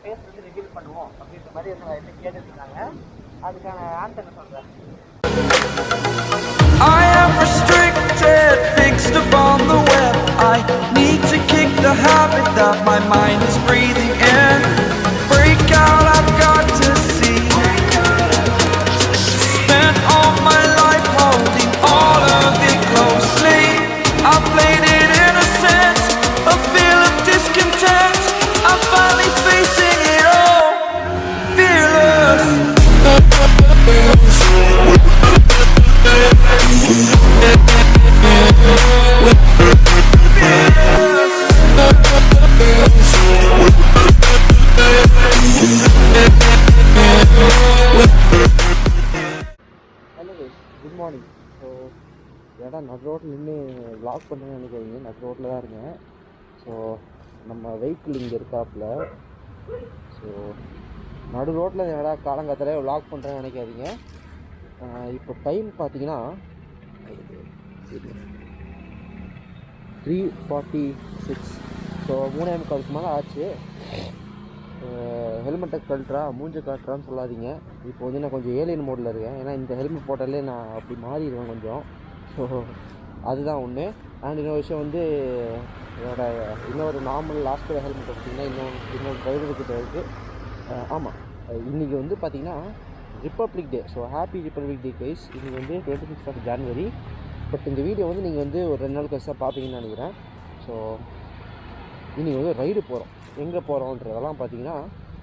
Face வந்து reveal பண்ணுவோம் அப்படின்ற மாதிரி என்ன கேட்டுருக்காங்க. அதுக்கான ஆன்சர் சொல்கிறேன். I am restricted, fixed upon the web. I need to kick the habit that my mind is breathing in. Break out, I've got to see. Spent all my life holding all of it closely. I played it innocent, a feel of discontent. I'm finally facing it all, fearless. Good morning. So ஏடா நடு ரோட்டில் நின்று vlog பண்ணுறேன்னு நினைக்கிறீங்க. நடு ரோட்டில் தான் இருக்கேன். ஸோ நம்ம வெஹிக்கிள் இங்கே இருக்காப்புல. ஸோ நடு ரோட்டில் ஏடா காலங்காத்தாலே வ்ளாக் பண்ணுறேன்னு நினைக்காதீங்க. இப்போ டைம் பார்த்தீங்கன்னா 3:46. ஸோ 3:45 மேலே ஆச்சு. ஹெல்மெட்டை கழட்டுறா மூஞ்ச காட்டுறான்னு சொல்லாதீங்க. இப்போ வந்து நான் கொஞ்சம் ஏலியன் மோடில் இருக்கேன். ஏன்னா இந்த ஹெல்மெட் போட்டாலே நான் அப்படி மாறிடுவேன் கொஞ்சம். ஸோ அதுதான் ஒன்று. அண்ட் இன்னொரு விஷயம் வந்து என்னோட இன்னொரு நார்மல் லாஸ்ட் ஹெல்மெட் பார்த்திங்கன்னா இன்னொரு டிரைவர்கிட்ட இருக்குது. ஆமாம், இன்றைக்கி வந்து பார்த்திங்கன்னா republic day. So happy republic day guys. இன்றைக்கி வந்து 26th January. பட் இந்த வீடியோ வந்து நீங்கள் வந்து ஒரு 2 நாள் கழிச்சு தான் பார்ப்பீங்கன்னு நினைக்கிறேன். ஸோ இன்றைக்கி வந்து ரைடு போகிறோம். எங்கே போகிறோன்றதெல்லாம் பார்த்தீங்கன்னா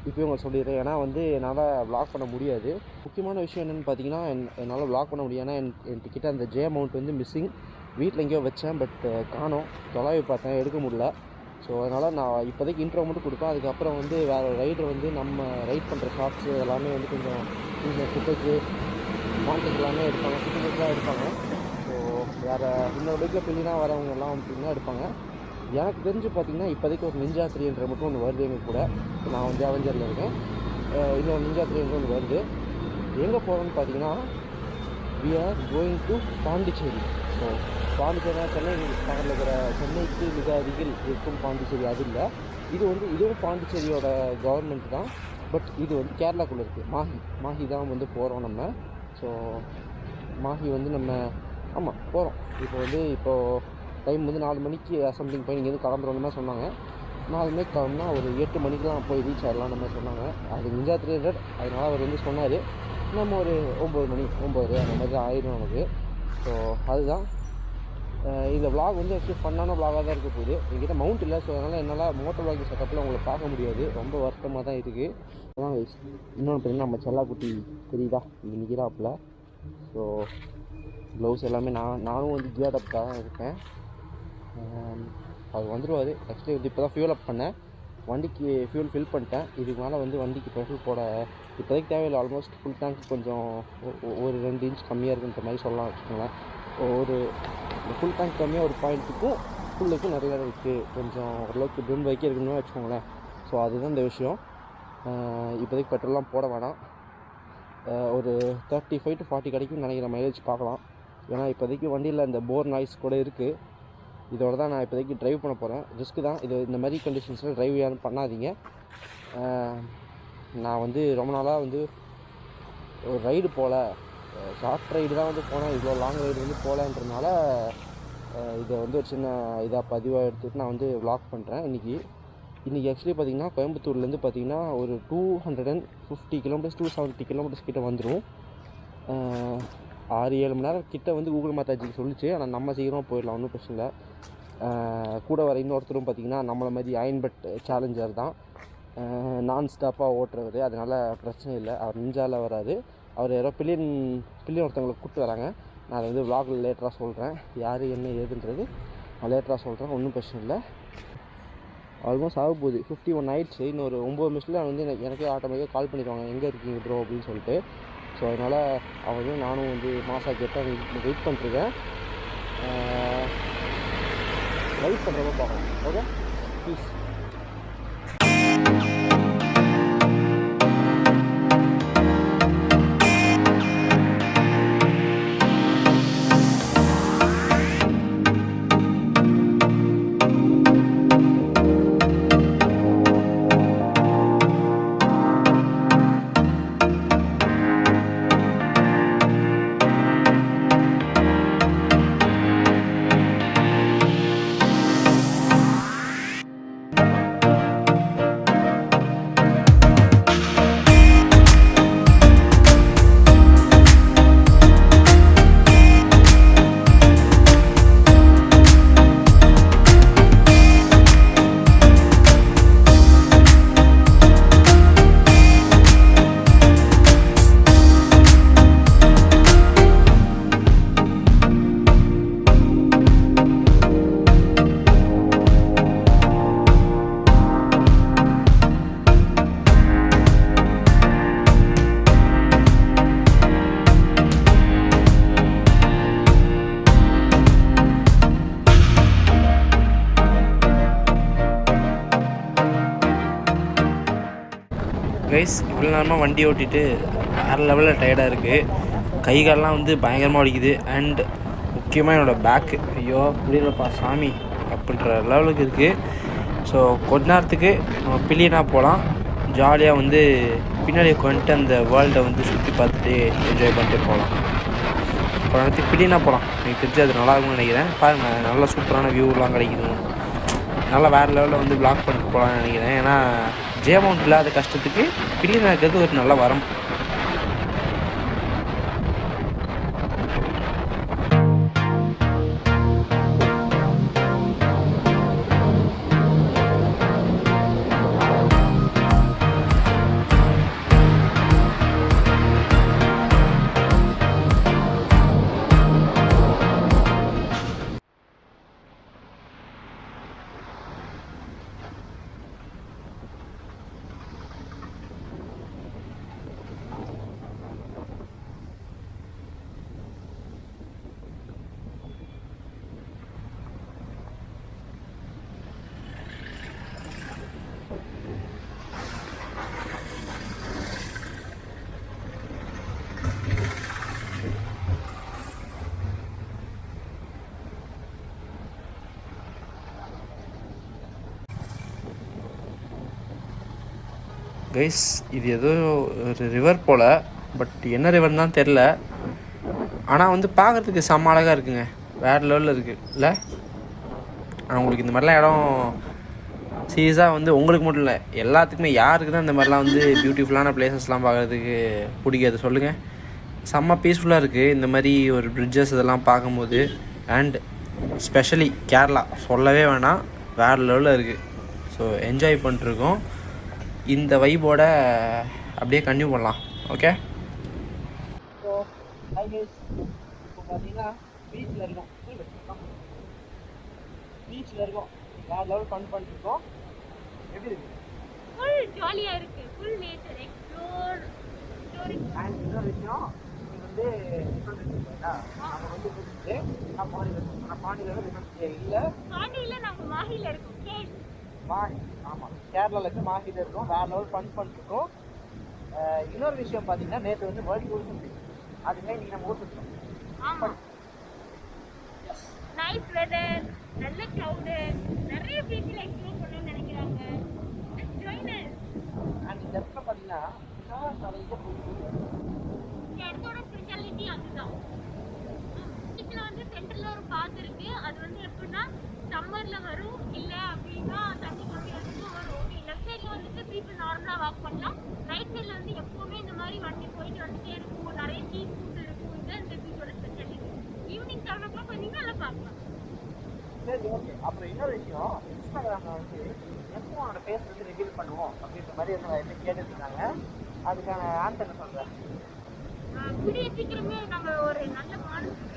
இப்போ உங்களுக்கு சொல்லிடுறேன். ஏன்னா வந்து என்னால் வ்ளாக் பண்ண முடியாது. முக்கியமான விஷயம் என்னென்னு பார்த்தீங்கன்னா என்னால் வ்ளாக் பண்ண முடியாது. ஏன்னா என்கிட்ட அந்த ஜே அமௌண்ட் வந்து மிஸ்ஸிங். வீட்டில் எங்கேயோ வச்சேன், பட் காணோம். தொலைவி பார்த்தேன், எடுக்க முடியல. ஸோ அதனால் நான் இப்போதைக்கு இன்ட்ரோ மட்டும் கொடுப்பேன். அதுக்கப்புறம் வந்து வேறு ரைடர் வந்து நம்ம ரைட் பண்ணுற ஷார்ட்ஸு எல்லாமே வந்து கொஞ்சம் குட்டைக்கு கான்டெக்ட் எல்லாமே எடுப்பாங்க, குட்டிலாம் எடுப்பாங்க. ஸோ வேறு இன்னொரு பைக்கில் பிள்ளைலாம் வரவங்க எல்லாம் அப்படின்னா எடுப்பாங்க. எனக்கு தெரிஞ்சு பார்த்திங்கன்னா இப்போதைக்கு ஒரு நிஞ்சா 300 மட்டும் ஒன்று வருது எங்கள் கூட. நான் வந்து அவெஞ்சரில் இருக்கேன். இன்னொரு நிஞ்சா 300 ஒன்று வருது. எங்கே போகிறோன்னு பார்த்தீங்கன்னா we are going to Pondicherry. So Pondicherry Chennai பக்கத்தில் இருக்கிற சென்னைக்கு மிக அருகில் இருக்கும் பாண்டிச்சேரி. அது இல்லை, இதுவும் பாண்டிச்சேரியோட கவர்மெண்ட் தான். பட் இது வந்து கேரளாக்குள்ளே இருக்குது. மாஹி தான் வந்து போகிறோம் நம்ம. ஸோ மாஹி வந்து நம்ம போகிறோம். இப்போது டைம் வந்து 4 மணிக்கு சம்திங் போய் இங்கேருந்து கிளம்புறோன்னு மாதிரி சொன்னாங்க. 4 மணிக்கு கிளம்புனா ஒரு 8 மணிக்கெலாம் போய் ரீச் ஆகிடலாம் நம்ம சொன்னாங்க. அது நிஞ்சா 300. அதனால் அவர் வந்து சொன்னார் நம்ம ஒரு 9 மணி 9 அந்த மாதிரி தான் ஆயிடும் நமக்கு. ஸோ அதுதான் இந்த விளாக் வந்து ஆக்சுவலி ஃபன்னான விளாகாக தான் இருக்க போகுது. என்கிட்ட மவுண்ட் இல்லை. ஸோ அதனால் என்னால் மோட்டர் விளாகிங் செட்டப்பில் உங்களை பார்க்க முடியாது. ரொம்ப வருத்தமாக தான் இருக்குது. அதான் இன்னொன்று பார்த்தீங்கன்னா நம்ம செல்லாக்குட்டி தெரியுதா இங்கே நிற்கிறாப்புல. ஸோ க்ளவுஸ் எல்லாமே நானும் வந்து கியர்டப்காக தான் இருக்கேன். அவர் வந்துடுவார். ஆக்சுவலி வந்து இப்போ தான் ஃபியூல் அப் பண்ணேன். வண்டிக்கு ஃபியூல் ஃபில் பண்ணிட்டேன். இதுக்கு மேலே வந்து வண்டிக்கு பெட்ரோல் போட இப்போதைக்கு தேவையில்லை. ஆல்மோஸ்ட் ஃபுல் டேங்க் கொஞ்சம் ஒரு 2 இன்ச் கம்மியாக இருக்குன்ற மாதிரி சொல்லலாம் வச்சுக்கோங்களேன். ஒரு ஃபுல் டேங்க் கம்மியாக ஒரு பாயிண்ட்டுக்கும் ஃபுல்லுக்கும் நிறையா இருக்குது. கொஞ்சம் ஓரளவுக்கு ட்ரிம் பைக்கே இருக்குன்னு வச்சுக்கோங்களேன். ஸோ அதுதான் இந்த விஷயம். இப்போதைக்கு பெட்ரோல்லாம் போட வேணாம். ஒரு 35 to 40 கிடைக்கும் நினைக்கிற மைலேஜ் பார்க்கலாம். ஏன்னா இப்போதைக்கு வண்டியில் இந்த போர் நாய்ஸ் கூட இருக்குது. இதோட தான் நான் இப்போதைக்கு ட்ரைவ் பண்ண போகிறேன். ரிஸ்க்கு தான் இது. இந்த மாதிரி கண்டிஷன்ஸில் ட்ரைவ் யாரும் பண்ணாதீங்க. நான் வந்து ரொம்ப நாளாக வந்து ஒரு ரைடு போகல, ஷார்ட் ரைடு தான் வந்து போனேன். இவ்வளோ லாங் ரைடு வந்து போகலன்றதுனால இதை வந்து ஒரு சின்ன இதாக பதிவாக எடுத்துகிட்டு நான் வந்து வ்ளாக் பண்ணுறேன். இன்றைக்கி ஆக்சுவலி பார்த்திங்கன்னா கோயம்புத்தூர்லேருந்து பார்த்திங்கன்னா ஒரு 250 கிலோமீட்டர்ஸ் 270 கிலோமீட்டர்ஸ் கிட்டே வந்துடும். 6-7 மணி நேரம் கிட்ட வந்து கூகுள் மாதாஜிக்கு சொல்லிச்சு. ஆனால் நம்ம சீக்கிரமாக போயிடலாம், ஒன்றும் பிரச்சனை இல்லை. கூட வர இன்னொருத்தரும் பார்த்திங்கன்னா நம்மளை மாதிரி அயன்பட் சேலஞ்சர் தான், நான் ஸ்டாப்பாக ஓட்டுறவர். அதனால் பிரச்சனை இல்லை. அவர் நிஞ்சாவில் வராது. அவர் யாரோ பில்லியன் ஒருத்தவங்களை கூப்பிட்டு வராங்க. நான் அதை வந்து விளாகில் லேட்டராக சொல்கிறேன். யார் என்ன ஏதுன்றது நான் லேட்டராக சொல்கிறேன். ஒன்றும் பிரச்சனை இல்லை. ஆல்மோஸ்ட் ஆக போகுது. 51 ஆயிடுச்சு. இன்னொரு 9 நிமிஷத்தில் வந்து எனக்கே ஆட்டோமேட்டிக்காக கால் பண்ணிடுவாங்க, எங்கே இருக்கீங்க ப்ரோ அப்படின்னு சொல்லிட்டு. ஸோ அதனால் அவங்க நானும் வந்து மாசா கேட்டால் வெயிட் பண்ணிட்டுருக்கேன். வெயிட் பண்ணுறப்ப பார்க்கலாம். Okay, please. கைஸ் இவ்வளோ நேரமாக வண்டி ஓட்டிட்டு வேறு லெவலில் டயர்டாக இருக்குது. கை காலெலாம் வந்து பயங்கரமாக வலிக்குது. அண்ட் முக்கியமாக என்னோடய பேக்கு, ஐயோ முடியலப்பா சாமி அப்படின்ற லெவலுக்கு இருக்குது. ஸோ கொஞ்ச நேரத்துக்கு நம்ம பில்லியனாக போகலாம். ஜாலியாக வந்து பின்னாடி உட்காந்துட்டு அந்த வேர்ல்டை வந்து சுற்றி பார்த்துட்டு என்ஜாய் பண்ணிட்டு போகலாம். கொஞ்ச நேரத்துக்கு பில்லியனாக போகலாம். எனக்கு தெரிஞ்சு அது நல்லாயிருக்கும்னு நினைக்கிறேன். பாருங்கள் நல்லா சூப்பரான வியூலாம் கிடைக்குது. நல்லா வேறு லெவலில் வந்து பிளாக் பண்ணிட்டு போகலான்னு நினைக்கிறேன். ஏன்னா ஜே அமௌண்ட் இல்லாத கஷ்டத்துக்கு பில்லியனாக இருக்கிறது ஒரு நல்ல வரம். கைஸ் இது ஏதோ ஒரு ரிவர் போல், பட் என்ன ரிவர்னு தான் தெரில. ஆனால் வந்து பார்க்குறதுக்கு செம்ம அழகாக இருக்குங்க. வேறு லெவலில் இருக்குது இல்லை? உங்களுக்கு இந்த மாதிரிலாம் இடம் சீரியஸாக வந்து உங்களுக்கு மட்டும் இல்லை, எல்லாத்துக்குமே யாருக்கு தான் இந்த மாதிரிலாம் வந்து பியூட்டிஃபுல்லான பிளேசஸ்லாம் பார்க்குறதுக்கு பிடிக்காது சொல்லுங்கள். செம்ம பீஸ்ஃபுல்லாக இருக்குது இந்த மாதிரி ஒரு பிரிட்ஜஸ் இதெல்லாம் பார்க்கும்போது. அண்ட் ஸ்பெஷலி கேரளா சொல்லவே வேணாம், வேறு லெவலில் இருக்குது. ஸோ என்ஜாய் பண்ணிட்டுருக்கோம். இந்த வைபோட அப்படியே கன்டினியூ பண்ணலாம். ஓகே, ஸோ ஹை கைஸ், இப்போ பார்த்தீங்கன்னா பீச்சில் இருக்கோம். பீச்சில் இருக்கோம், வேறு லெவல் ஃபன் பண்ணிருக்கோம். எப்படி இருக்கு? ஃபுல் ஜாலியாக இருக்குது, ஃபுல் நேச்சர் எக்ஸ்ப்ளோர். அண்ட் இன்னொரு விஷயம், நீங்கள் வந்து நம்ம வந்து கூட்டிட்டு நான் பாண்டியில் இருக்கோம். ஆனால் பாண்டியில் இல்லை, பாண்டியில் நாங்கள் மாஹியில் இருக்கோம். மாஹே, ஆமாம், கேரளாவில் இருக்க மாஹியில் இருக்கோம். வேறு லெவல் ஃபன் பண்ணிருக்கோம். இன்னொரு விஷயம் பார்த்தீங்கன்னா, நேற்று வந்து வேர்ல்டு டூரிசம் டே, அதுவே நீங்கள் நம்ம ஊர் சுற்றோம். ஆமாம், நைஸ் வெதர், நல்ல க்ளவுடு, நிறைய பீப்புள் எக்ஸ்ப்ளோர் பண்ணணும்னு நினைக்கிறாங்க. அண்ட் இந்த இடத்துல பார்த்தீங்கன்னா இடத்தோட ஸ்பெஷாலிட்டி அதுதான். பீச்சில் வந்து சென்டரில் ஒரு பாத்து இருக்குது. அது வந்து எப்படின்னா சம்மரில் வரும், இல்லை அப்படின்னா தண்ணி கம்மியாக வரும். ஓகே, லெஃப்ட் சைடில் வந்துட்டு பீப்புள் நார்மலாக வாக் பண்ணலாம். ரைட் சைடில் வந்து எப்போவுமே இந்த மாதிரி வண்டி போயிட்டு வந்துட்டே இருக்கும், நிறைய ஸ்ட்ரீட் ஃபுட் இருக்கும். இதுதான் இந்த பீச்சோட ஸ்பெஷாலிட்டி. ஈவினிங் 7 o'clock வந்தீங்கன்னா நல்லா பார்க்கலாம். சரி, ஓகே. அப்புறம் இன்னொரு விஷயம், இன்ஸ்டாகிராமில் வந்து எப்போ அவனோட ஃபேஸ் வந்து ரிவீல் பண்ணுவோம் அப்படின்ற மாதிரி என்ன கேட்டுருந்தாங்க. அதுக்கான ஆன்சர் சொல்கிறேன். கூடிய சீக்கிரமே நம்ம ஒரு நல்ல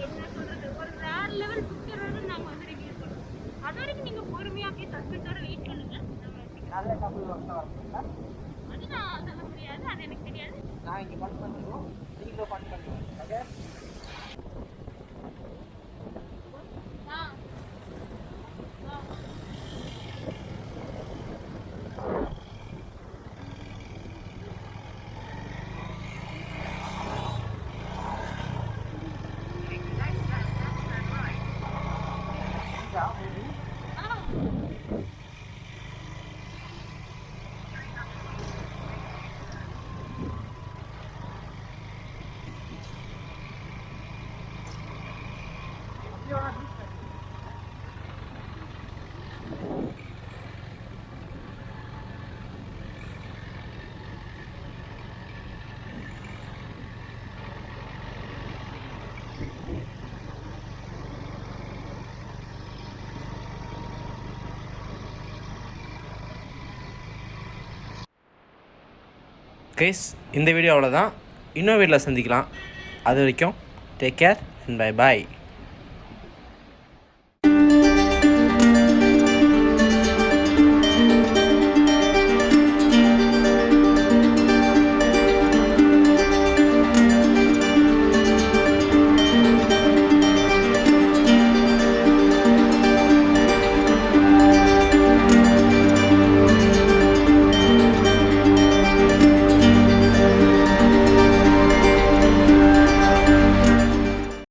என்ன சொல்கிறது, ஒரு வேறு லெவல் பிக்சர் வந்து நாங்கள் வந்து ரிவீல் பண்ணுவோம். அது வரைக்கும் நீங்கள் பொறுமையாக அப்படியே சஸ்பென்ஸோட வெயிட் பண்ணுங்க. நல்ல கப்பல் வந்து வரணுங்களா? அது நான் சொல்ல முடியாது, அது எனக்கு தெரியாது. நான் இங்கே ஃபன் பண்ணிடுவோம், நீங்களும் ஃபன் பண்ணுவோம். ஓகே, கைஸ், இந்த வீடியோ அவ்வளோதான். இன்னொரு வீடியோவில் சந்திக்கலாம். அது வரைக்கும் take care and bye bye.